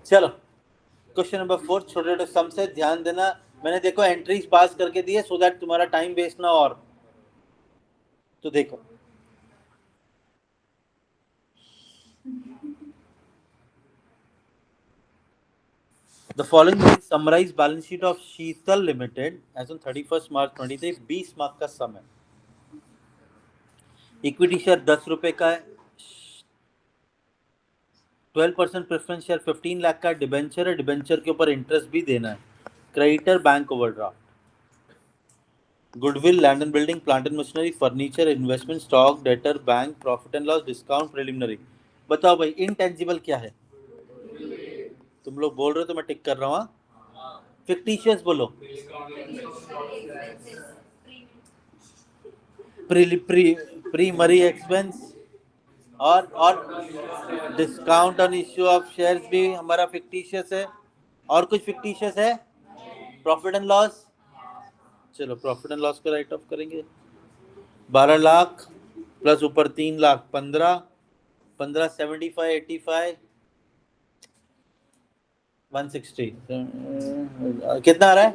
चलो question number 4 छोटे छोटे सम से ध्यान देना। मैंने देखो एंट्रीज पास करके दिए सो दैट तुम्हारा टाइम वेस्ट ना और। तो देखो the following is summarise balance sheet of Sheetal limited as on 31 March 23। 20 mark का सम है। इक्विटी शेयर 10 रुपए का है। 12% प्रेफरेंस शेयर 15 लाख का डिबेंचर है। डिबेंचर के ऊपर इंटरेस्ट भी देना है। Creditor bank overdraft. Goodwill land and building plant and machinery furniture investment stock debtor bank profit and loss discount preliminary. बताओ भाई इनटेंजिबल क्या है? तुम लोग बोल रहे हो तो मैं टिक कर रहा हूँ। फिक्टिशियस बोलो। प्रीमरी एक्सपेंस और discount on issue of shares भी हमारा फिक्टिशियस है। और कुछ फिक्टिशियस है? Profit and loss. चलो प्रॉफिट एंड लॉस का राइट ऑफ करेंगे। 12 लाख प्लस ऊपर 3 लाख 15 15 75 85 160 कितना आ रहा है?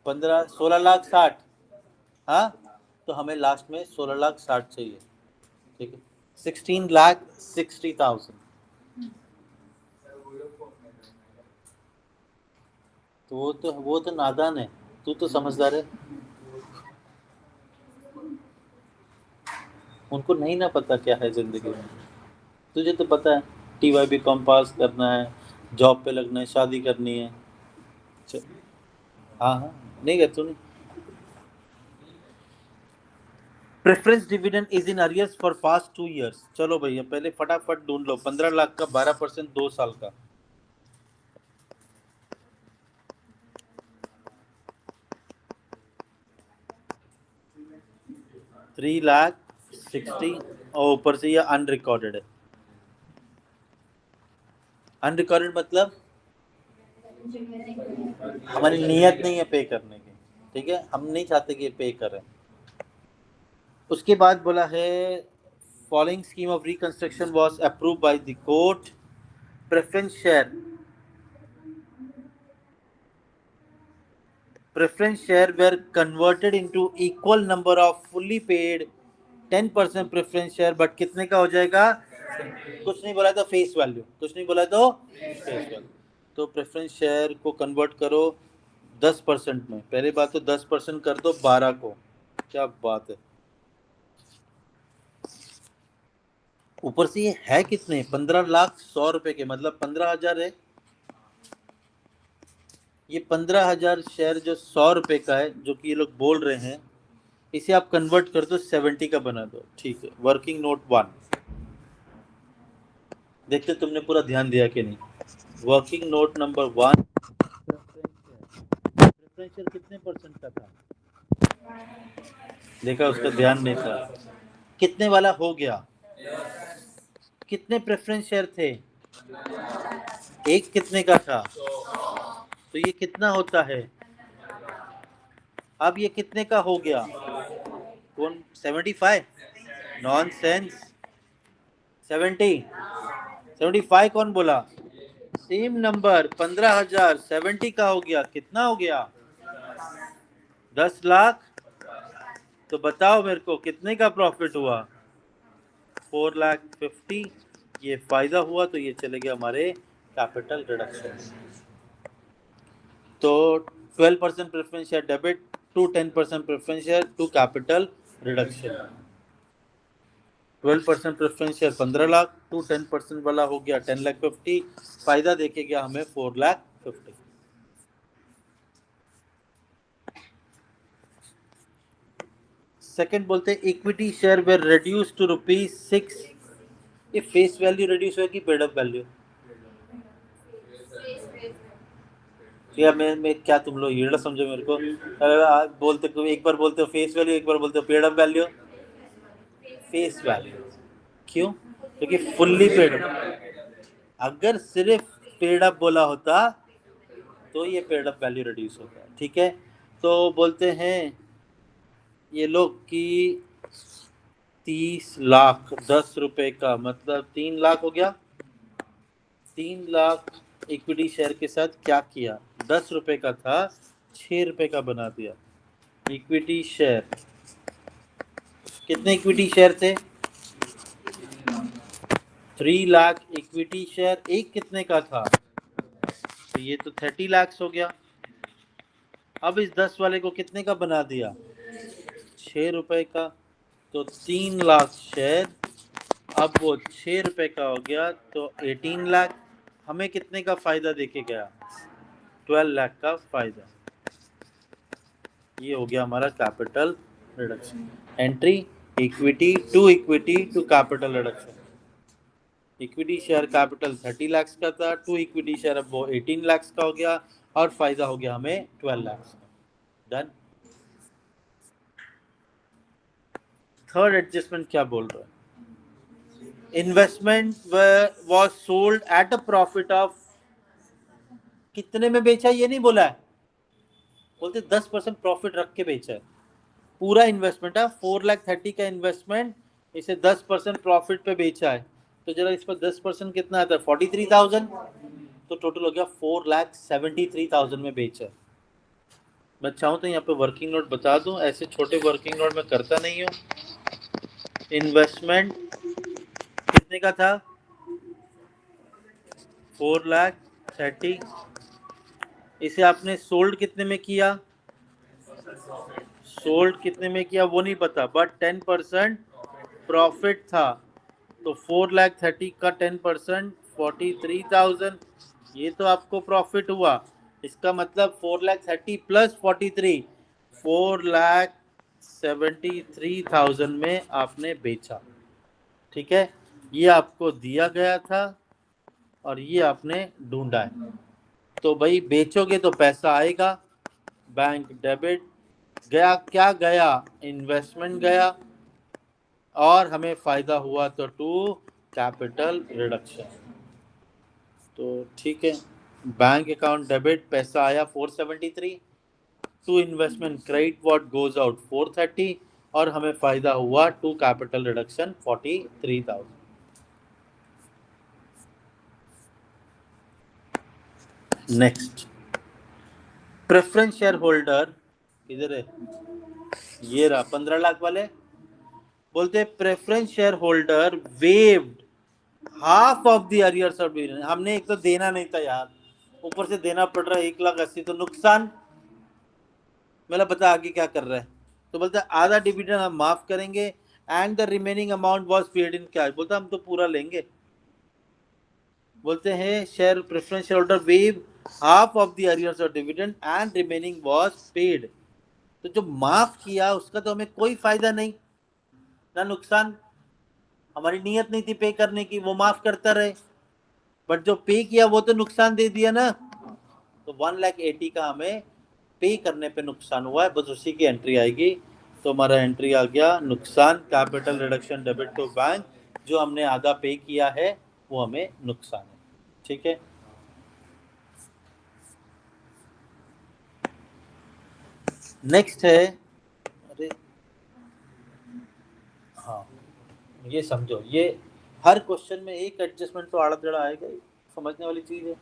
15 16 लाख 60। हाँ तो हमें लास्ट में 16 लाख 60 चाहिए। ठीक है 16 लाख 60,000। तो वो तो नादान है। तू तो समझदार है। उनको नहीं ना पता क्या है जिंदगी में। तुझे तो पता है TYB पास करना है, जॉब पे लगना है, शादी करनी है। चल, हाँ हाँ नहीं कर तू नहीं। Preference dividend is in arrears for past 2 years। चलो भैया पहले फटाफट ढूंढ लो। 15 लाख का 12% 2 साल का। 3,60,000 और ऊपर से ये अनरिकॉर्डेड है। अनरिकॉर्डेड मतलब हमारी नीयत नहीं है पे करने की। ठीक है हम नहीं चाहते कि ये पे करें। उसके बाद बोला है following scheme of reconstruction was approve by the court. Preference share were converted into equal number of fully paid 10% preference share but कितने का हो जाएगा? कुछ नहीं बोला तो फेस वैल्यू। कुछ नहीं बोला तो फेस वैल्यू। तो प्रेफरेंस शेयर को कन्वर्ट करो 10% में। पहले बात तो 10% कर दो 12 को। क्या बात है। ऊपर से ये है कितने? 15,100,000 के मतलब 15,000 है। ये 15,000 शेयर जो 100 रुपए का है जो कि ये लोग बोल रहे हैं इसे आप कन्वर्ट कर दो 70 का बना दो। ठीक है वर्किंग नोट 1। देखते तुमने पूरा ध्यान दिया कि नहीं। Working note number 1। Preference share कितने परसेंट का था? देखा उसका ध्यान नहीं था। कितने वाला हो गया? कितने प्रेफरेंस शेयर थे? एक कितने का था? तो ये कितना होता है? अब ये कितने का हो गया? कौन 75? Non sense. 75 कौन बोला? सेम नंबर 15,000 70 का हो गया। कितना हो गया? 10 लाख। तो बताओ मेरे को कितने का प्रॉफिट हुआ? 4,50,000। ये फायदा हुआ तो ये चले गए हमारे कैपिटल रिडक्शन। तो 12% preference share debit to 10% preference share to capital reduction. 12% preference share 15 lakh to 10% वाला हो गया 10,50,000। फायदा देके गया हमें 4,50,000। सेकंड बोलते हैं इक्विटी शेयर वे रिड्यूस टू ₹6। ये फेस वैल्यू रिड्यूस होगी पेड अप वैल्यू? या मैं क्या तुम लोग ये समझो मेरे को। आप बोलते एक बार बोलते हो फेस वैल्यू एक बार बोलते हो paid up value. Face value. क्यों? क्योंकि फुल्ली पेड अप। अगर सिर्फ पेड अप बोला होता तो ये पेड अप वैल्यू रिड्यूस होता। ठीक है तो बोलते हैं ये लोग कि 30 लाख 10 रुपए का मतलब 3 लाख हो गया। 3 लाख इक्विटी शेयर के साथ क्या किया? 10 रुपए का था, 6 रुपए का बना दिया। इक्विटी शेयर, कितने इक्विटी शेयर थे? 3 लाख इक्विटी शेयर। एक कितने का था? तो ये तो 30 लाख हो गया। अब इस 10 वाले को कितने का बना दिया? 6 रुपए का। तो 3 लाख शेयर, अब वो 6 रुपए का हो गया, तो 18 लाख। हमें कितने का फायदा देके गया? 12 लाख का फायदा। ये हो गया हमारा capital reduction. Entry equity to capital reduction. Equity share capital 30 lakh का था, टू इक्विटी शेयर अब वो 18 लाख का हो गया, और फायदा हो गया हमें 12 लाख का। डन। थर्ड एडजस्टमेंट क्या बोल रहा है? Investment was sold at a profit of, कितने में बेचा ये नहीं बोला है, बोलते 10% प्रॉफिट रख के बेचा है। पूरा इन्वेस्टमेंट है 4,30,000 का इन्वेस्टमेंट, इसे 10% प्रॉफिट पे बेचा है। तो जरा इस पर 10% कितना आता है? 43,000। तो टोटल हो गया 4,73,000 में बेचा है। मैं चाहूँ तो यहाँ पे वर्किंग नोट बता दूं, ऐसे छोटे वर्किंग नोट में करता नहीं हूँ। इन्वेस्टमेंट कितने का था? 4,30,000। इसे आपने सोल्ड कितने में किया? सोल्ड कितने में किया वो नहीं पता, बट 10% प्रॉफिट था। तो 4,30,000 का 10% 43,000, ये तो आपको प्रॉफिट हुआ। इसका मतलब 4,30,000 प्लस 43, 4,73,000 में आपने बेचा। ठीक है, ये आपको दिया गया था और ये आपने ढूंढा है। तो भाई बेचोगे तो पैसा आएगा, बैंक डेबिट गया, क्या गया? इन्वेस्टमेंट गया, और हमें फायदा हुआ तो टू कैपिटल रिडक्शन। तो ठीक है, बैंक अकाउंट डेबिट पैसा आया 473, to investment credit what goes out 430, और हमें फायदा हुआ to capital reduction 43,000। Next, preference share holder इधर है, ये रहा 15 लाख वाले। बोलते preference share holder waived half of the arrears of dividend. हमने एक तो देना नहीं था यार, ऊपर से देना पड़ रहा है 1,80,000, तो नुकसान। मतलब बता आगे क्या कर रहा है। तो बोलता है आधा डिविडेंड हम माफ करेंगे, and the remaining amount was paid in cash. बोलता हम तो पूरा लेंगे। बोलते हैं share preference share holder wave half of the arrears of dividend and remaining was paid. तो जो माफ किया उसका तो हमें कोई फायदा नहीं ना नुकसान। हमारी नीयत नहीं थी पे करने की, वो माफ करता रहे, बट जो पे किया वो तो नुकसान दे दिया ना। तो 1,80,000 का हमें पे करने पे नुकसान हुआ है, बस उसी की एंट्री आएगी। तो हमारा एंट्री आ गया नुकसान, capital reduction debit to bank. जो हमने आधा पे किया है वो हमें नुकसान है। ठीक है, नेक्स्ट है, अरे हाँ, ये समझो, ये हर क्वेश्चन में एक एडजस्टमेंट तो आड़ा टेढ़ा आएगा, समझने वाली चीज है।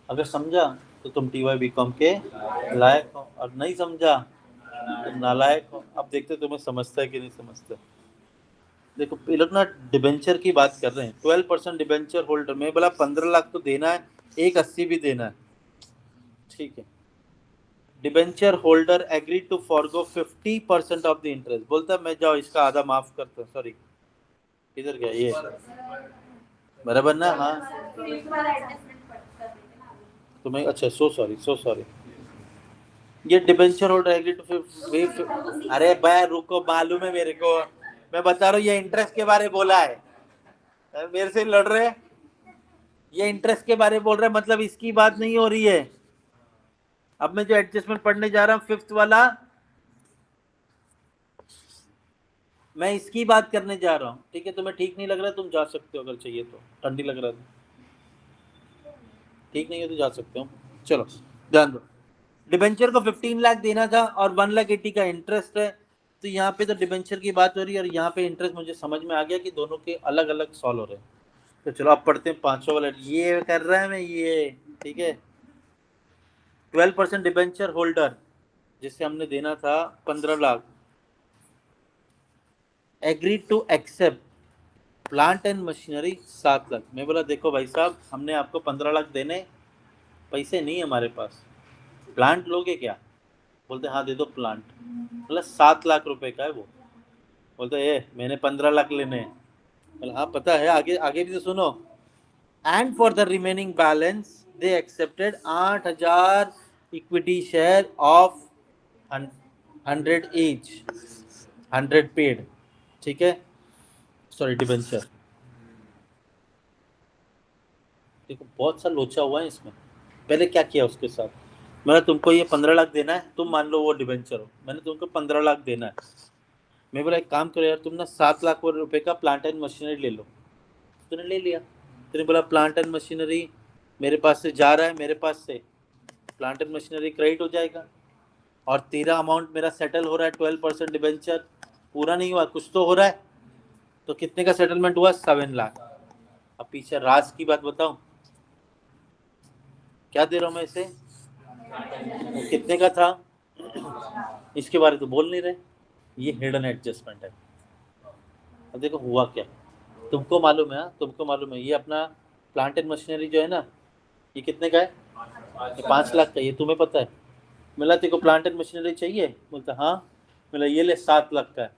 अगर समझा तो तुम TY BCom के लायक हो, और नहीं समझा तो नालायक हो। अब देखते तुम्हें समझता है कि नहीं समझता। देखो ये लोग ना डिबेंचर की बात कर रहे हैं, 12% डिबेंचर होल्डर में बोला 15 लाख तो देना है, 1,80 भी देना है। ठीक है, debenture holder agree to forgo 50% of the interest. बोलता है मैं जाओ इसका आधा माफ करता हूँ। सॉरी किधर गया ये, बराबर ना? हाँ तुम्हें, अच्छा सो सॉरी। ये डिबेंचर होल्डर एग्री टू, अरे भाई रुको, मालूम है मेरे को, मैं बता रहा हूँ ये इंटरेस्ट के बारे बोला है। मेरे से लड़ रहे, ये इंटरेस्ट के बारे बोल रहे, मतलब इसकी बात नहीं हो रही है। अब मैं जो एडजस्टमेंट पढ़ने जा रहा हूँ 5th वाला, मैं इसकी बात करने जा रहा हूँ। ठीक है, तुम्हें ठीक नहीं लग रहा तुम जा सकते हो, अगर चाहिए तो। ठंडी लग रहा है, ठीक नहीं है तो जा सकते हो। चलो ध्यान दो, डिबेंचर को 15 लाख देना था और 1,80,000 का इंटरेस्ट है। तो यहाँ पे तो डिबेंचर की बात हो रही है और यहाँ पे इंटरेस्ट, मुझे समझ में आ गया कि दोनों के अलग अलग सॉल्व हो रहे हैं। तो चलो अब पढ़ते हैं 500 वाला। ये कर रहा है मैं ये, ठीक है। 12% डिबेंचर होल्डर जिसे हमने देना था 15 lakh, agree to accept plant and machinery 7 lakh. मैं बोला देखो भाई साहब, हमने आपको 15 लाख देने, पैसे नहीं है हमारे पास, प्लांट लोगे क्या? बोलते हाँ दे दो प्लांट। बोला 7 लाख रुपए का है वो। बोलते ये मैंने 15 लाख लेने हैं। बोला हाँ पता है, आगे आगे भी तो सुनो। And for the remaining balance they accepted 8,000 equity share of 100 each, 100 paid, ठीक है, सॉरी डिबेंचर। देखो बहुत सा लोचा हुआ है इसमें। पहले क्या किया उसके साथ, मैंने तुमको ये 15 लाख देना है, तुम मान लो वो डिबेंचर हो, मैंने तुमको 15 लाख देना है। मैं बोला एक काम करो यार, तुम ना 7 लाख रुपए का प्लांट एंड मशीनरी ले लो। तूने ले लिया, तूने बोला प्लांट एंड मशीनरी मेरे पास से जा रहा है, मेरे पास से प्लांट एंड मशीनरी क्रेडिट हो जाएगा, और तेरा अमाउंट मेरा सेटल हो रहा है 12% डिबेंचर, पूरा नहीं हुआ कुछ तो हो रहा है। तो कितने का सेटलमेंट हुआ? 7 लाख। अब पीछे राज की बात बताऊं, क्या दे रहा हूं मैं इसे, कितने का था इसके बारे तो बोल नहीं रहे। ये हिडन एडजस्टमेंट है। अब देखो हुआ क्या, तुमको मालूम है, तुमको मालूम है ये अपना प्लांट एंड मशीनरी जो है ना, ये कितने का है? ये 5 लाख का। ये तुम्हें पता है। मिला तेरे को प्लांट एंड मशीनरी चाहिए? बोलता हाँ। मिला ये ले 7 लाख का है।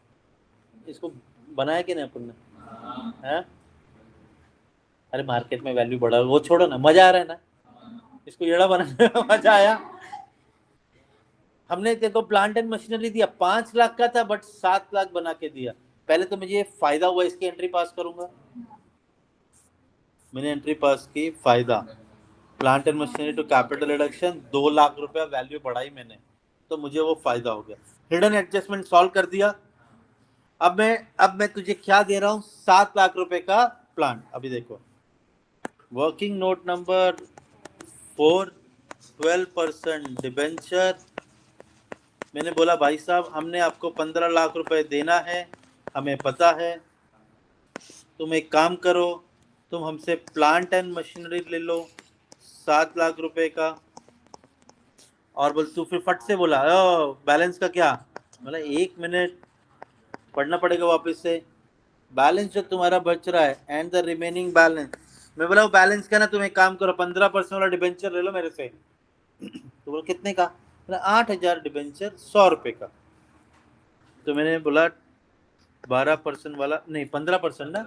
इसको बनाया कि नहीं अपन ने, है? अरे मार्केट में वैल्यू बढ़ा, वो छोड़ो ना, मजा आ रहा है ना इसको येड़ा बनाने में, मजा आया। हमने तेरे को प्लांट एंड मशीनरी दिया 5 लाख का था, बट 7 लाख बना के दिया। पहले तो मुझे फायदा हुआ, इसकी एंट्री पास करूंगा। मैंने एंट्री पास की, फायदा plant and machinery to capital reduction, 2 lakh रुपया वैल्यू बढ़ाई मैंने, तो मुझे वो फायदा हो गया। हिडन एडजस्टमेंट सॉल्व कर दिया। अब मैं तुझे क्या दे रहा हूँ, 7 लाख रुपए का प्लांट। अभी देखो वर्किंग नोट नंबर 4, 12% डिबेंचर। मैंने बोला भाई साहब हमने आपको 15 लाख रुपए देना है, हमें पता है। तुम एक काम करो, तुम हमसे प्लांट एंड मशीनरी ले लो 7 लाख रुपए का। और बोल तू फिर फट से बोला बैलेंस का क्या? बोला 1 मिनट पढ़ना पड़ेगा वापस से। बैलेंस जो तुम्हारा बच रहा है एंड द रिमेनिंग बैलेंस, मैं बोला वो बैलेंस का ना, तुम एक काम करो 15% वाला डिबेंचर ले लो मेरे से। तो बोला कितने का? बोला 8,000 डिबेंचर 100 रुपए का। तो मैंने बोला 12% वाला नहीं, 15% ना,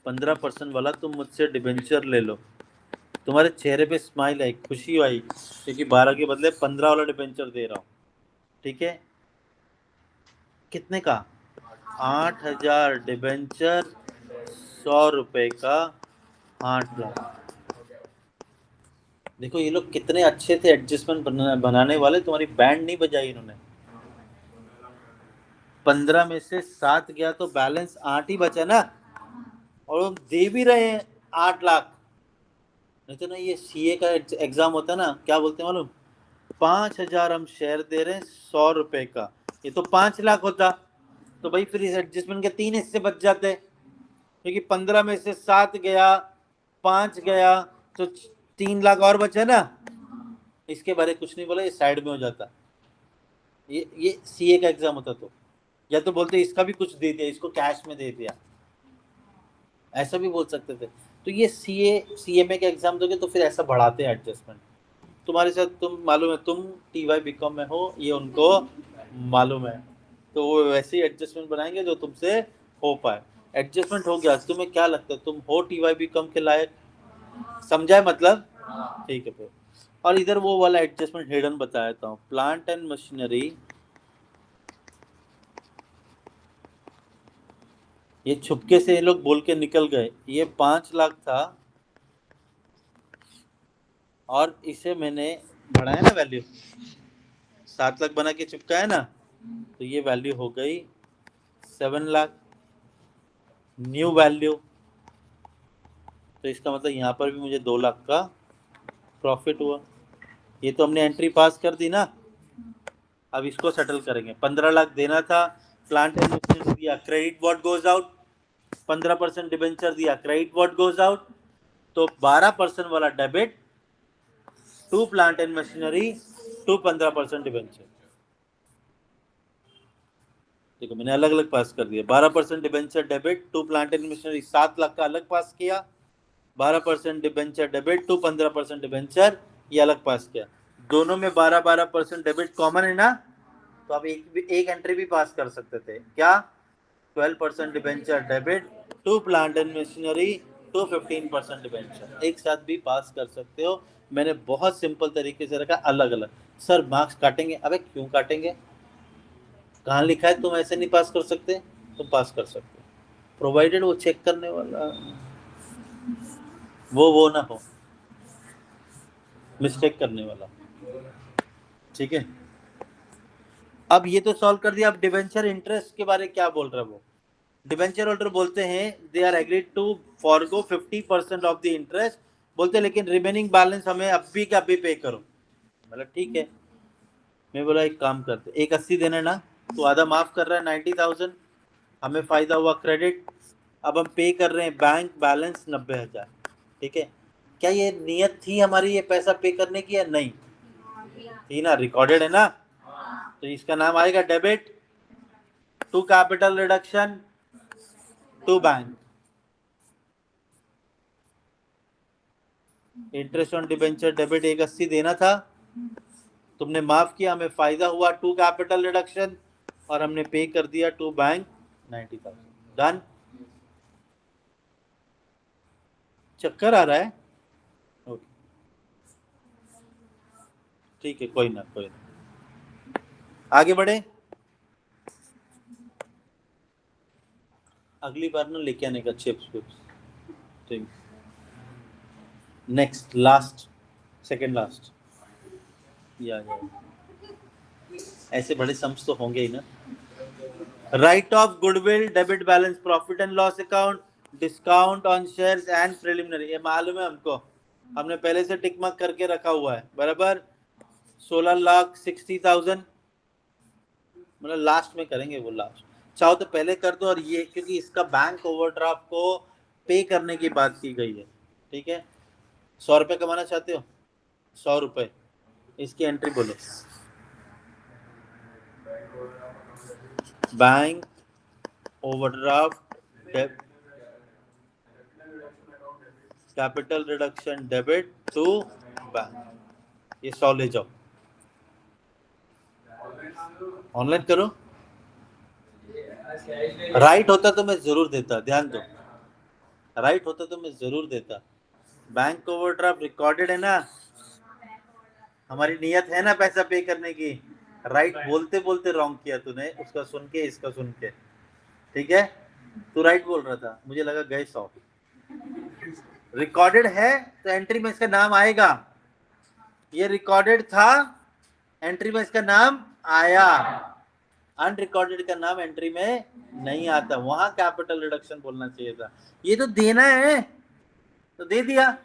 15% वाला तुम मुझसे डिबेंचर ले लो। तुम्हारे चेहरे पे स्माइल आई, खुशी आई, क्योंकि 12 के बदले 15 वाला डिबेंचर दे रहा हूँ, ठीक है। कितने का? 8,000 डिबेंचर 100 रुपए का, 8 लाख। देखो ये लोग कितने अच्छे थे एडजस्टमेंट बनाने वाले, तुम्हारी बैंड नहीं बजाई इन्होंने। 15 में से 7 गया तो बैलेंस 8 ही बचा ना, और वो दे भी रहे हैं 8 लाख। नहीं तो ना ये सीए का एग्जाम होता ना, क्या बोलते हैं मालूम, 5,000 हम शेयर दे रहे हैं 100 रुपए का, ये तो 5 लाख होता। तो भाई फिर इस एडजस्टमेंट के 3 हिस्से बच जाते, क्योंकि 15 में से 7 गया, 5 गया, तो 3 लाख और बचा ना। इसके बारे कुछ नहीं बोला, ये साइड में हो जाता। ये सीए का एग्जाम होता तो, या तो बोलते इसका भी कुछ दे दिया, इसको कैश में दे दिया, ऐसा भी बोल सकते थे। तो ये सीएमए का एग्जाम दोगे तो फिर ऐसा बढ़ाते हैं एडजस्टमेंट। तुम्हारे साथ, तुम मालूम है तुम टीवाई बीकॉम में हो, ये उनको मालूम है, तो वो वैसे ही एडजस्टमेंट बनाएंगे जो तुमसे हो पाए। एडजस्टमेंट हो गया, तुम्हें क्या लगता है तुम हो टीवाई बीकॉम के लायक? समझाए मतलब? ठीक है फिर। और इधर वो वाला एडजस्टमेंट हिडन बताया था, प्लांट एंड मशीनरी। ये छुपके से ये लोग बोल के निकल गए, ये 5 लाख था, और इसे मैंने बढ़ाया ना वैल्यू, 7 लाख बना के चिपकाया ना, तो ये वैल्यू हो गई 7 लाख न्यू वैल्यू। तो इसका मतलब यहाँ पर भी मुझे 2 लाख का प्रॉफिट हुआ। ये तो हमने एंट्री पास कर दी ना, अब इसको सेटल करेंगे। 15 लाख देना था, प्लांट एंड मशीनरी दिया, credit what goes out, 15% debenture दिया, क्रेडिट व्हाट गोज आउट, तो 12% वाला debit to plant and machinery to 15% debenture. देखो मैंने अलग अलग पास कर दिया, 12% debenture debit to plant and machinery 7 lakh का अलग पास किया, 12% डिबेंचर डेबिट टू 15% डिबेंचर ये अलग पास किया। दोनों में 12% डेबिट कॉमन है ना, तो आप एक एंट्री भी पास कर सकते थे, क्या 12% debenture debit to plant and machinery to 15% debenture, एक साथ भी पास कर सकते हो। मैंने बहुत सिंपल तरीके से रखा अलग अलग। सर मार्क्स काटेंगे, अबे क्यों काटेंगे, कहाँ लिखा है तुम ऐसे नहीं पास कर सकते, तुम पास कर सकते हो, प्रोवाइडेड वो चेक करने वाला वो ना हो, मिस्टेक करने वाला। ठीक है, अब ये तो सॉल्व कर दिया। अब डिवेंचर इंटरेस्ट के बारे में क्या बोल रहा है वो, डिवेंचर होल्डर बोलते हैं they are agreed to forgo 50% of the interest, बोलते हैं लेकिन रिमेनिंग बैलेंस हमें अभी के अभी पे करो। मतलब ठीक है, मैं बोला एक काम करते, 180 देना ना, तो आधा माफ कर रहा है 90,000, हमें फायदा हुआ क्रेडिट, अब हम पे कर रहे हैं बैंक बैलेंस 90,000। ठीक है, क्या ये नियत थी हमारी ये पैसा पे करने की या नहीं थी ना, रिकॉर्डेड है ना, तो इसका नाम आएगा debit to capital reduction to bank. Interest on debenture debit 180 देना था, तुमने माफ किया, हमें फायदा हुआ टू कैपिटल रिडक्शन, और हमने पे कर दिया टू बैंक 90,000। डन। चक्कर आ रहा है, ओके ठीक है, कोई ना आगे बढ़े। अगली बार ना लेके आने का चिप्स विप्स। ठीक, नेक्स्ट लास्ट, सेकंड लास्ट, या ऐसे बड़े सम्स तो होंगे ही ना। Right of goodwill, debit balance, profit and loss account, discount on shares and preliminary, ये मालूम है हमको, हमने पहले से टिक मार्क करके रखा हुआ है बराबर। 16,60,000, मतलब लास्ट में करेंगे वो, लास्ट चाहो तो पहले कर दो, और ये क्योंकि इसका बैंक ओवरड्राफ्ट को पे करने की बात की गई है। ठीक है, 100 रुपये कमाना चाहते हो, 100 रुपये, इसकी एंट्री बोलो, bank overdraft capital reduction debit to bank, ये 100 ले जाओ, ऑनलाइन करो। राइट होता तो मैं जरूर देता, ध्यान दो, राइट होता तो मैं जरूर देता। बैंक ओवरड्राफ्ट रिकॉर्डेड है ना, हमारी नियत है ना पैसा पे करने की, राइट बोलते बोलते रॉन्ग किया तूने, उसका सुन के इसका सुन के। ठीक है, तू राइट बोल रहा था, मुझे लगा गए 100। रिकॉर्डेड है तो एंट्री में इसका नाम आएगा, ये रिकॉर्डेड था, एंट्री में इसका नाम आया, अनरिकॉर्डेड का नाम एंट्री में नहीं आता, वहां कैपिटल रिडक्शन बोलना चाहिए था। ये तो देना है तो दे दिया,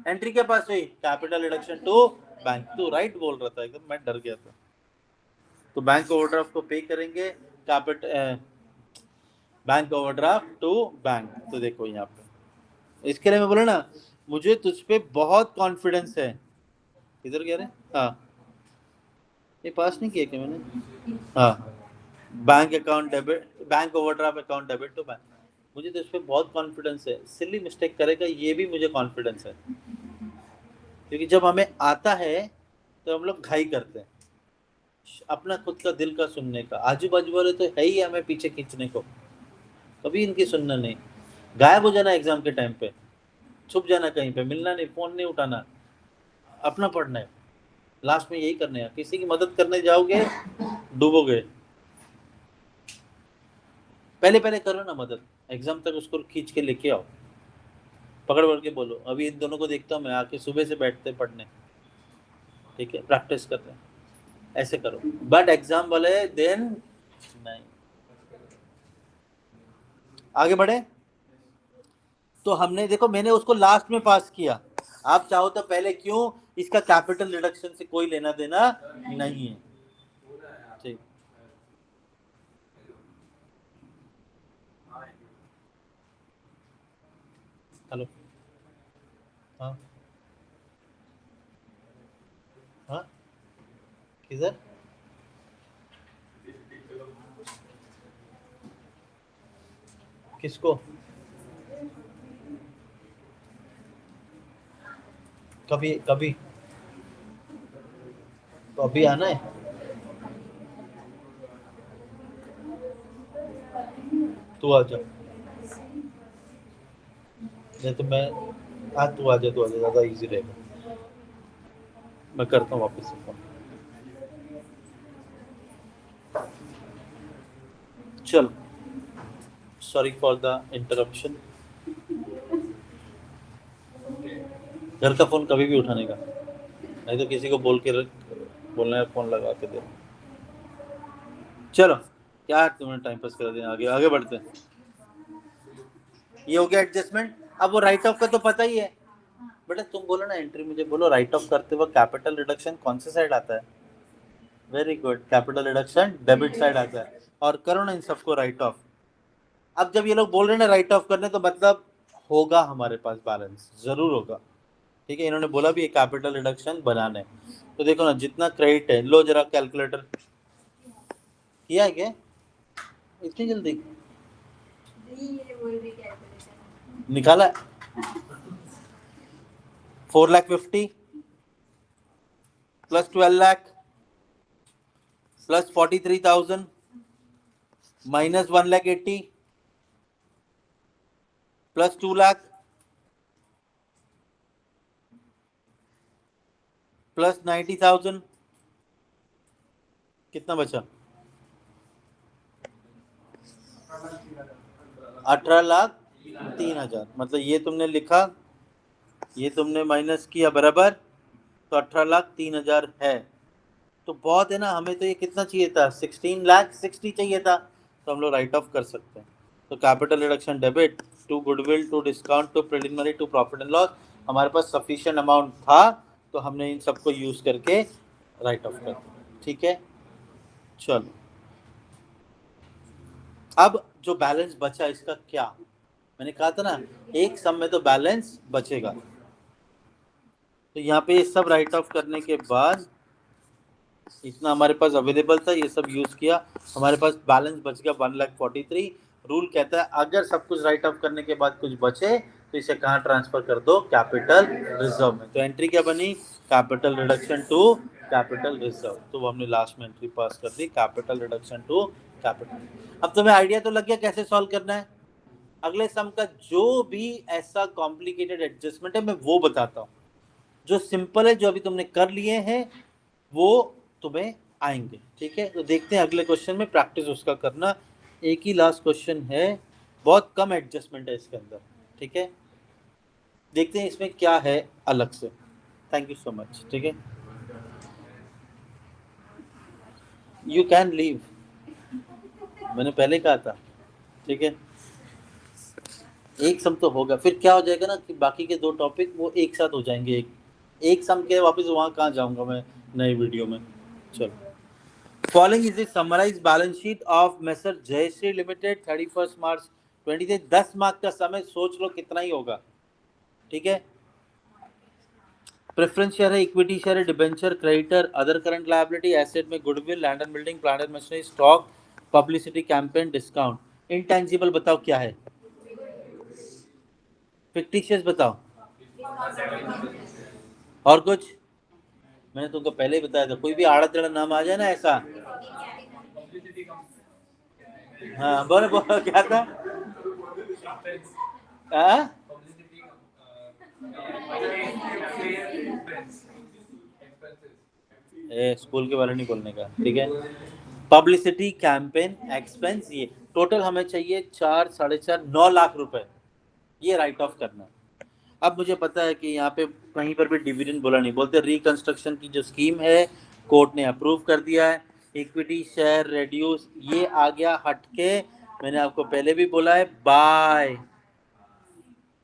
एंट्री के पास हुई कैपिटल रिडक्शन टू बैंक, तो राइट बोल रहा था एकदम, मैं डर गया था। तो बैंक ओवरड्राफ्ट को पे करेंगे, capital bank overdraft to bank, तो देखो यहाँ पे, इसके लिए मैं बोला ना मुझे तुझ पे बहुत कॉन्फिडेंस है। इधर कह रहे, हाँ ये पास नहीं किया क्या मैंने, हाँ bank account debit, bank overdraft account debit to bank, मुझे तो इस पर बहुत कॉन्फिडेंस है, सिली मिस्टेक करेगा ये भी मुझे कॉन्फिडेंस है, क्योंकि जब हमें आता है तो हम लोग घाई करते हैं अपना खुद का दिल का सुनने का, आजू बाजू वाले तो है ही हमें पीछे खींचने को, कभी इनकी सुनना नहीं, गायब हो जाना एग्जाम के टाइम पे, छुप जाना कहीं पे, मिलना नहीं, फोन नहीं उठाना, अपना पढ़ना है, लास्ट में यही करने हैं, किसी की मदद करने जाओगे डूबोगे। पहले पहले करो ना मदद, एग्जाम तक उसको खींच के लेके आओ, पकड़ पकड़ के बोलो अभी इन दोनों को देखता हूँ मैं, आके सुबह से बैठते पढ़ने, ठीक है प्रैक्टिस करते हैं, ऐसे करो, बट एग्जाम वाले दिन नहीं। आगे बढ़े, तो हमने देखो मैंने उसको लास्ट में पास किया, आप चाहो तो पहले, क्यों, इसका कैपिटल रिडक्शन से कोई लेना देना नहीं है। ठीक, हेलो, हाँ हाँ, किधर? किसको? कभी कभी? तो अभी आना है? तू आ जा, नहीं तो मैं, आज तू आ जा, तू आ जा, ज़्यादा इजी रहेगा। मैं करता हूँ वापस से फोन। चल, सॉरी फॉर द इंटरप्शन। घर का फोन कभी भी उठाने का, नहीं तो किसी को बोल के बोलना है फोन लगा के दे। चलो, क्या तुमने टाइम पास कर दिया, आगे आगे बढ़ते हैं। ये हो गया एडजस्टमेंट। अब वो राइट ऑफ का तो पता ही है बेटा, तुम बोलो ना एंट्री, मुझे बोलो राइट ऑफ करते वक्त कैपिटल रिडक्शन कौन से साइड आता है? Very good, capital reduction debit side आता है। और करो ना इन सबको राइट ऑफ। अब जब ये लोग बोल रहे हैं ना राइट ऑफ करने, तो मतलब होगा हमारे पास बैलेंस, जरूर होगा। ठीक है, इन्होंने बोला भी कैपिटल रिडक्शन बनाने। तो देखो ना, जितना क्रेडिट है, लो जरा कैलकुलेटर, किया है क्या इतनी जल्दी निकाला? 4,50,000 plus 12,00,000 plus 43,000 minus 1,80,000 plus 2,00,000 plus 90,000, कितना बचा? 18,03,000। मतलब ये तुमने लिखा, ये तुमने माइनस किया, बराबर। तो 18,03,000 है। तो बहुत है ना, हमें तो ये कितना चाहिए था? 16,60,000 चाहिए था। तो हम लोग राइट ऑफ कर सकते हैं। तो capital reduction debit to goodwill to discount to preliminary to profit and loss, हमारे पास सफिशिएंट अमाउंट था, तो हमने इन सबको यूज करके राइट ऑफ कर दिया। ठीक है, चलो। अब जो बैलेंस बचा इसका क्या? मैंने कहा था ना, एक सम में तो बैलेंस बचेगा। तो यहाँ पे ये सब राइट ऑफ करने के बाद इतना हमारे पास अवेलेबल था, ये सब यूज किया, हमारे पास बैलेंस बच गया 1,43,000। रूल कहता है अगर सब कुछ राइट ऑफ करने के बाद कुछ बचे, तो इसे कहाँ ट्रांसफर कर दो? कैपिटल रिजर्व में। तो एंट्री क्या बनी? Capital reduction to capital reserve. तो वो हमने लास्ट में एंट्री पास कर दी, कैपिटल रिडक्शन टू कैपिटल। अब तुम्हें आइडिया तो लग गया कैसे सॉल्व करना है। अगले सम का जो भी ऐसा कॉम्प्लिकेटेड एडजस्टमेंट है, मैं वो बताता हूँ। जो सिंपल है, जो अभी तुमने कर लिए हैं, वो तुम्हें आएंगे। ठीक है, तो देखते हैं अगले क्वेश्चन में, प्रैक्टिस उसका करना। एक ही लास्ट क्वेश्चन है, बहुत कम एडजस्टमेंट है इसके अंदर। ठीक है, देखते हैं इसमें क्या है अलग से। Thank you so much. ठीक है, यू कैन लीव, मैंने पहले कहा था। ठीक है, एक सम तो होगा, फिर क्या हो जाएगा ना कि बाकी के दो टॉपिक वो एक साथ हो जाएंगे। एक सम के वापस वहाँ कहाँ जाऊँगा मैं नई वीडियो में। चलो, following is the summarise balance sheet of messrs Jayshree limited 31 March 2023। 10 mark का समय, सोच लो कितना ही होगा। ठीक है, प्रेफरेंस शेयर है, इक्विटी शेयर है, debenture, creditor, other current liability, asset में goodwill, land and building, plant and machinery, stock, publicity campaign, discount. Intangible बताओ क्या है? फिक्टिशियस बताओ, और कुछ? मैंने तुमको पहले ही बताया था, कोई भी आड़ा टेढ़ा नाम आ जाए ना ऐसा। हाँ बोलो बोलो, क्या था? हाँ? स्कूल के बारे नहीं बोलने का। ठीक है, पब्लिसिटी कैंपेन एक्सपेंस, ये टोटल हमें चाहिए 4, 4.5, 9 लाख रुपए, ये राइट ऑफ करना। अब मुझे पता है कि यहाँ पे कहीं पर भी डिविडेंड बोला नहीं, बोलते रिकंस्ट्रक्शन की जो स्कीम है कोर्ट ने अप्रूव कर दिया है। इक्विटी शेयर रेड्यूस, ये आ गया हटके, मैंने आपको पहले भी बोला है बाय।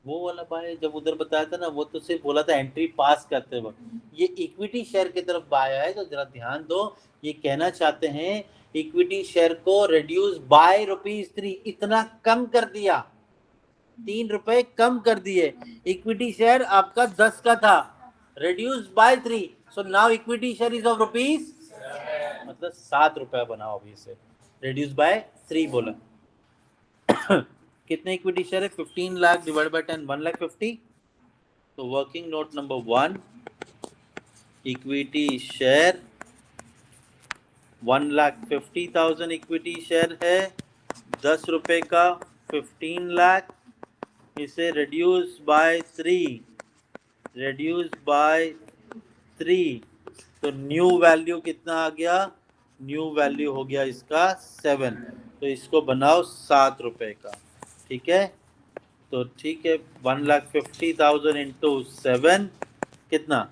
वो वाला बाय जब उधर बताया था ना, वो तो सिर्फ बोला था एंट्री पास करते वक्त। ये इक्विटी शेयर की तरफ बाय है, तो जरा ध्यान दो। ये कहना चाहते हैं इक्विटी शेयर को रिड्यूस बाय ₹3, इतना कम कर दिया। ₹3 कम कर दिए। इक्विटी शेयर आपका 10 का था, reduced by 3, so now equity share is of rupees, मतलब ₹7 बना अभी से, reduced by 3 बोला। कितने इक्विटी शेयर है? 15 लाख डिवाइड बाय 10, 1,50,000। तो working note number 1, equity share 1,50,000 equity share है, ₹10 का, 15 लाख, इसे reduce by 3, तो न्यू वैल्यू कितना आ गया? न्यू वैल्यू हो गया इसका 7, तो इसको बनाओ ₹7 का, ठीक है। तो ठीक है, 1,50,000 इंटू 7 कितना?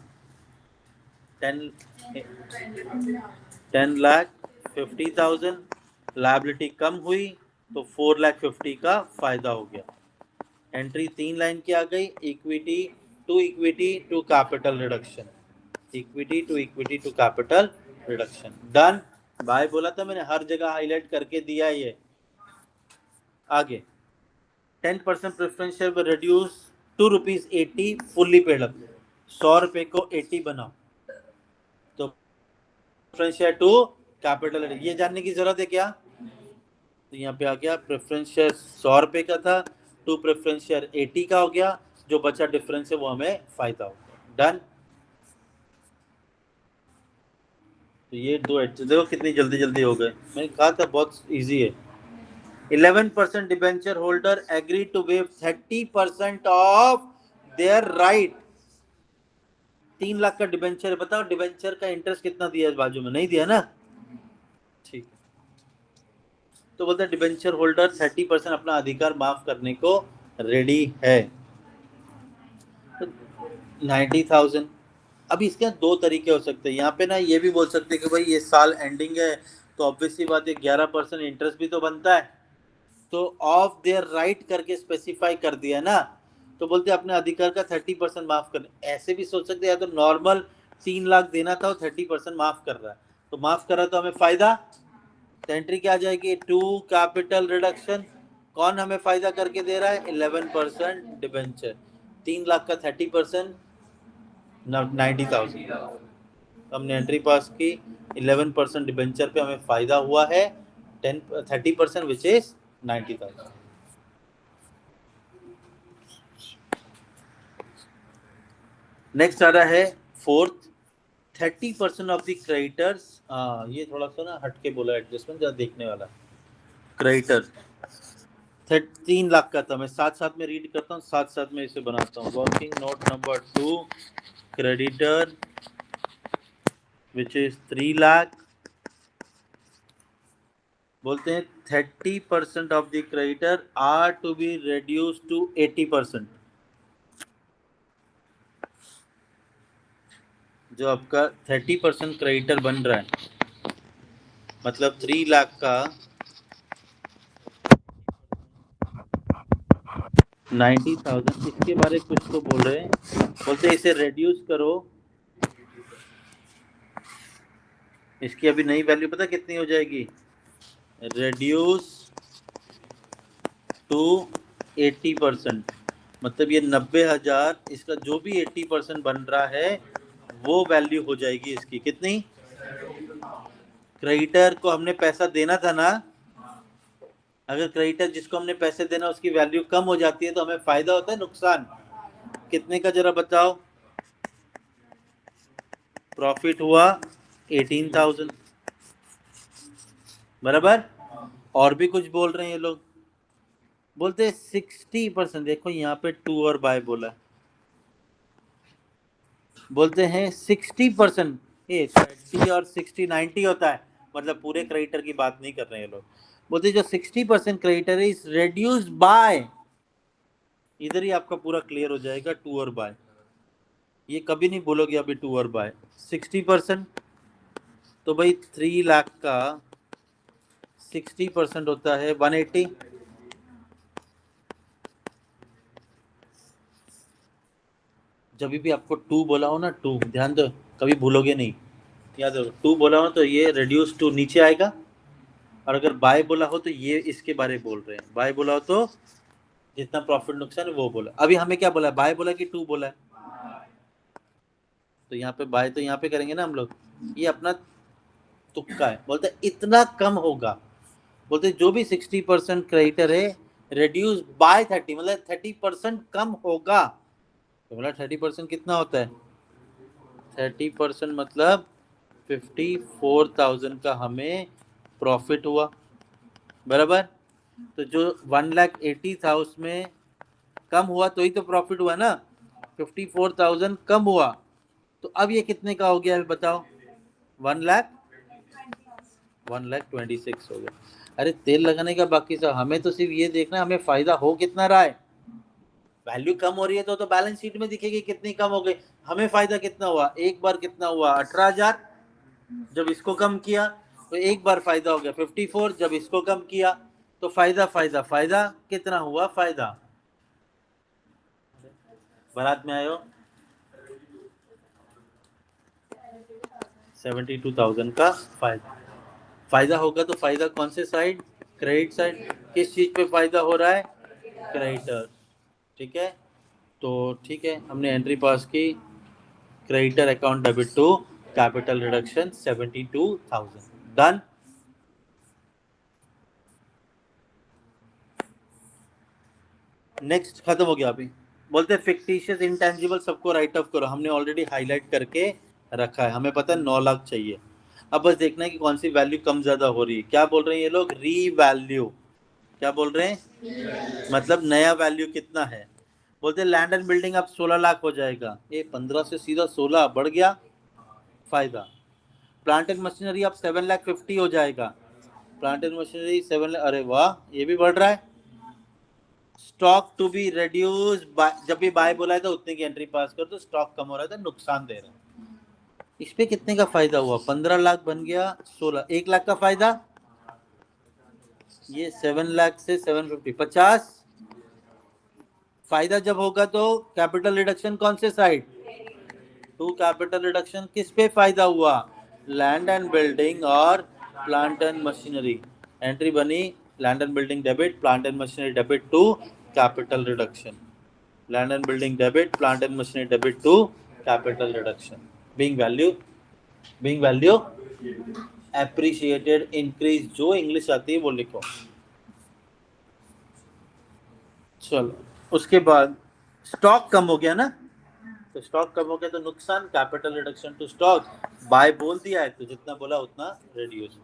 10,50,000। लायबिलिटी कम हुई तो 4,50,000 का फायदा हो गया। एंट्री 3 लाइन की आ गई, equity to capital reduction, equity to capital reduction. Done. By बोला था मैंने, हर जगह हाईलाइट करके दिया ये। आगे 10% preference share will reduce to ₹80 fully paid up. ₹100 को 80 बनाओ, तो प्रेफरेंस शेयर टू कैपिटल, ये जानने की जरूरत है क्या? तो यहाँ पे आ गया प्रेफरेंस शेयर ₹100 का था, टू प्रेफरेंस शेयर 80 का हो गया, जो बचा डिफरेंस है वो हमें फायदा हो गया। डन। तो ये दो देखो कितनी जल्दी जल्दी हो गए, मैंने कहा था बहुत इजी है। 11% debenture holder agree to waive 30% of their right. 3 lakh का डिबेंचर है, बताओ डिबेंचर का इंटरेस्ट कितना दिया है बाजू में? नहीं दिया ना, ठीक है। तो बोलते हैं डिबेंचर होल्डर 30% अपना अधिकार माफ करने को रेडी है। तो 90,000। अब इसके दो तरीके हो सकते हैं, यहाँ पे ना ये भी बोल सकते हैं कि भाई ये साल एंडिंग है, तो ऑब्वियसली बात है 11% इंटरेस्ट भी तो बनता है, तो ऑफ देयर राइट करके स्पेसिफाई कर दिया ना, तो बोलते हैं अपने अधिकार का 30% माफ कर। ऐसे भी सोच सकते हैं, या तो नॉर्मल 3 लाख देना था, वो 30% माफ कर रहा है, तो माफ कर रहा है तो हमें फायदा। तो एंट्री क्या आ जाएगी? To capital reduction. कौन हमें फायदा करके दे रहा है? 11% डिबेंचर। 3 लाख का 30%, 90,000। हमने एंट्री पास की, 11% डिबेंचर पे हमें फायदा हुआ है 30%, विच इज 90,000। नेक्स्ट आ रहा है फोर्थ, 30% ऑफ द क्रेडिटर्स। ये थोड़ा सा ना हटके बोला एडजस्टमेंट, जरा देखने वाला। क्रेडिटर 3 लाख का था, मैं साथ साथ में रीड करता हूँ, साथ साथ में इसे बनाता हूँ। Working note number 2, creditor which is 3 lakh. बोलते हैं 30% of the creditor are to be reduce to 80%। जो आपका 30% क्रेडिटर बन रहा है, मतलब 3 लाख का 90,000, इसके बारे में कुछ तो बोल रहे हैं। बोलते हैं इसे रिड्यूस करो, इसकी अभी नई वैल्यू पता कितनी हो जाएगी? रिड्यूस टू 80%, मतलब ये 90,000, इसका जो भी 80% बन रहा है वो वैल्यू हो जाएगी इसकी। कितनी? क्रेडिटर को हमने पैसा देना था ना, अगर क्रेडिटर जिसको हमने पैसे देना उसकी वैल्यू कम हो जाती है तो हमें फायदा होता है नुकसान? कितने का जरा बताओ? प्रॉफिट हुआ 18,000, बराबर। और भी कुछ बोल रहे हैं ये लोग, बोलते हैं 60%। देखो यहाँ पे टू और बाय बोला, बोलते हैं 60%। ये 30 और 60 90 होता है, मतलब पूरे क्रेडिटर की बात नहीं कर रहे हैं ये लोग। बोलते हैं जो 60% क्रेडिटर है इज रिड्यूस्ड बाय, इधर ही आपका पूरा क्लियर हो जाएगा, टू और बाय। ये कभी नहीं बोलोगे अभी टू और बाय। 60%, तो भाई 3 लाख का 60% होता है 180। जब भी आपको टू बोला हो ना, टू ध्यान दो, कभी भूलोगे नहीं, याद रखो। टू बोला हो तो ये रिड्यूस टू नीचे आएगा, और अगर बाय बोला हो तो ये इसके बारे में बोल रहे हैं। बाय बोला हो तो जितना प्रॉफिट नुकसान है वो बोला। अभी हमें क्या बोला है, बाय बोला कि टू बोला है, तो यहाँ पे बाय तो यहाँ पे करेंगे ना हम लोग, ये अपना तुक्का है। बोलते हैं इतना कम होगा, बोलते जो भी 60% क्रेडिटर है रिड्यूस बाय 30, मतलब 30% कम होगा। तो बोला 30% कितना होता है, 30% मतलब 54,000 का हमें प्रॉफिट हुआ, बराबर। तो जो 1,80,000 था उसमें कम हुआ तो ही तो प्रॉफिट हुआ ना, 54,000 कम हुआ। तो अब ये कितने का हो गया है बताओ, 1,26,000 हो गया। अरे तेल लगाने का बाकी था, हमें तो सिर्फ ये देखना है हमें फायदा हो कितना रहा है। वैल्यू कम हो रही है तो बैलेंस शीट में दिखेगी कितनी कम हो गई, हमें फायदा कितना हुआ, एक बार कितना हुआ 18,000, जब इसको कम किया तो एक बार फायदा हो गया 54, जब इसको कम किया तो फायदा फायदा फायदा कितना हुआ फायदा। बारात में आयो 72,000 का फायदा, फायदा होगा तो फायदा कौन से साइड, क्रेडिट साइड। किस चीज पे फायदा हो रहा है, क्रेडिटर, ठीक है। तो ठीक है, हमने एंट्री पास की, creditor account debit to capital reduction 72,000, done. Next खत्म हो गया। अभी बोलते हैं फिक्टिशियस इंटेंजिबल सबको राइट ऑफ करो, हमने ऑलरेडी हाईलाइट करके रखा है, हमें पता है 9 लाख चाहिए। अब बस देखना है कि कौन सी वैल्यू कम ज्यादा हो रही है। क्या बोल रहे हैं ये लोग, रीवैल्यू, क्या बोल रहे हैं, मतलब नया वैल्यू कितना है। बोलते हैं लैंड एंड बिल्डिंग अब 16 लाख हो जाएगा, ये 15 से सीधा 16 बढ़ गया फायदा। प्लांट एंड मशीनरी अब 7,50,000 हो जाएगा, प्लांट एंड मशीनरी 7, अरे वाह ये भी बढ़ रहा है। स्टॉक टू बी रिड्यूस, जब भी बाय बोला है तो उतने की एंट्री पास कर दो, स्टॉक कम हो रहा है तो नुकसान दे रहा है। इस पे कितने का फायदा हुआ, 15 लाख बन गया 16, 1 लाख का फायदा, ये 7 लाख से 750, 50 फायदा जब होगा तो कैपिटल रिडक्शन कौन से साइड, टू कैपिटल रिडक्शन किस पे फायदा हुआ, लैंड एंड बिल्डिंग और प्लांट एंड मशीनरी। एंट्री बनी land and building debit, plant and machinery debit to capital reduction, land and building debit, plant and machinery debit to capital reduction, being value appreciated increase, जो English आती है वो लिखो। चलो उसके बाद stock कम हो गया ना, तो स्टॉक कम हो गया तो नुकसान, capital reduction to stock, by बोल दिया है तो जितना बोला उतना रिड्यूस,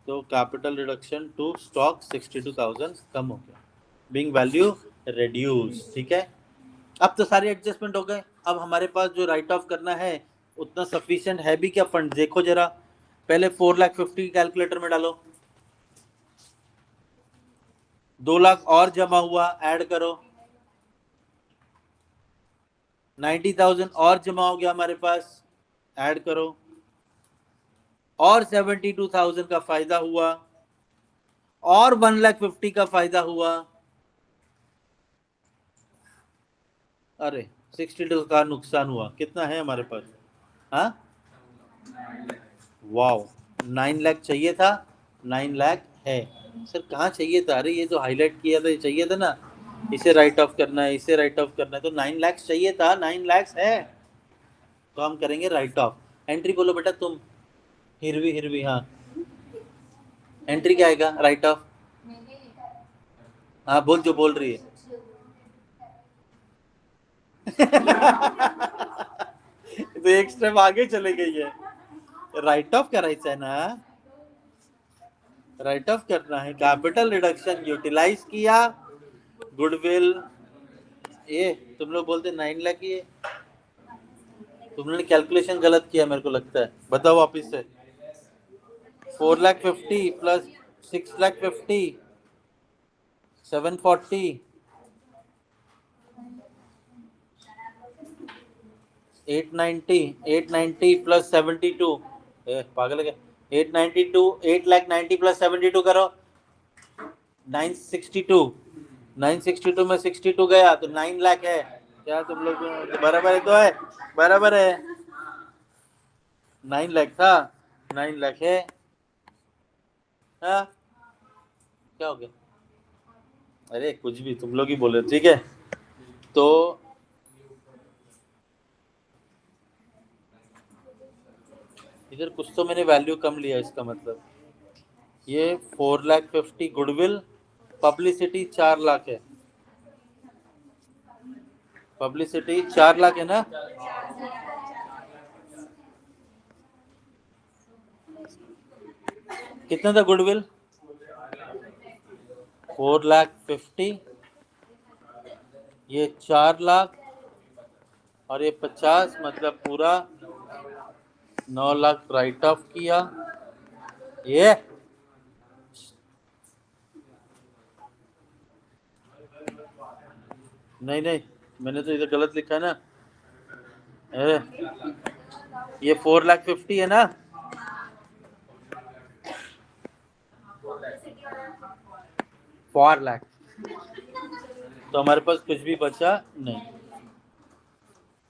तो कैपिटल रिडक्शन टू स्टॉक 62,000 कम हो गया, बीइंग वैल्यू रिड्यूस, ठीक है। अब तो सारे एडजस्टमेंट हो गए, अब हमारे पास जो राइट ऑफ करना है उतना सफिशिएंट है भी क्या फंड, देखो जरा पहले 4,50,000 कैलकुलेटर में डालो, 2 लाख और जमा हुआ, ऐड करो 90,000 और जमा हो गया हमारे पास, ऐड करो, और 72,000 का फायदा हुआ, और 1,50,000 का फायदा हुआ, अरे 62 का नुकसान हुआ, कितना है हमारे पास, हाँ वाओ 9 लाख चाहिए था, 9 लाख है। सर कहाँ चाहिए था, अरे ये जो हाईलाइट किया था ये चाहिए था ना, इसे राइट ऑफ करना है, इसे राइट ऑफ करना है, तो 9 लाख चाहिए था, 9 लाख है तो हम करेंगे राइट ऑफ। एंट्री बोलो बेटा तुम, हिरवी हिरवी, हाँ एंट्री क्या आएगा राइट ऑफ, हाँ बोल जो बोल रही है। तो एक स्टेप आगे चले गई है, राइट ऑफ करायचं है ना, राइट ऑफ करना है, कैपिटल रिडक्शन यूटिलाइज किया, गुडविल, ये तुम लोग बोलते 9 लाख ये, तुमने कैलकुलेशन गलत किया मेरे को लगता है, बताओ वापिस से, 4,50,000 प्लस 6,50,000 740, 890 प्लस 72, पागल है क्या, 892, 8,90,000 प्लस 72 करो 962, 962 में 62 गया तो 9 लाख है, क्या तुम लोग बराबर है, तो है बराबर है, 9 लाख था, 9 लाख है, हाँ क्या हो गया, अरे कुछ भी तुम लोग ही बोले, ठीक है। तो इधर कुछ तो मैंने वैल्यू कम लिया, इसका मतलब ये 4,50,000 गुडविल, पब्लिसिटी 4 लाख है, पब्लिसिटी 4 लाख है ना। कितना था गुडविल? 4,50,000, ये 4 लाख और ये 50, मतलब पूरा 9 लाख राइट ऑफ किया। ये नहीं नहीं, मैंने तो इधर गलत लिखा है ना। अरे ये 4,50,000 है ना। 4 लाख, तो हमारे पास कुछ भी बचा नहीं,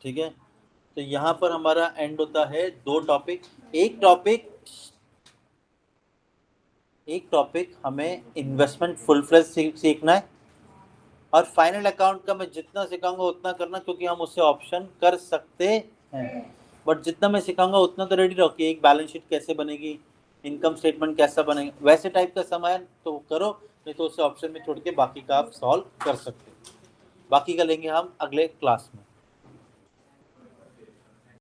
ठीक है। तो यहाँ पर हमारा एंड होता है 2 टॉपिक। एक टॉपिक हमें इन्वेस्टमेंट फुल फ्लेज सीखना है, और फाइनल अकाउंट का मैं जितना सिखाऊंगा उतना करना, क्योंकि हम उससे ऑप्शन कर सकते हैं। बट जितना मैं सिखाऊंगा उतना तो रेडी रहो कि एक बैलेंस शीट कैसे बनेगी, इनकम स्टेटमेंट कैसा बनेगा, वैसे टाइप का सामान तो करो, नहीं तो उसे ऑप्शन में छोड़ के बाकी का आप सॉल्व कर सकते हो। बाकी का लेंगे हम अगले क्लास में।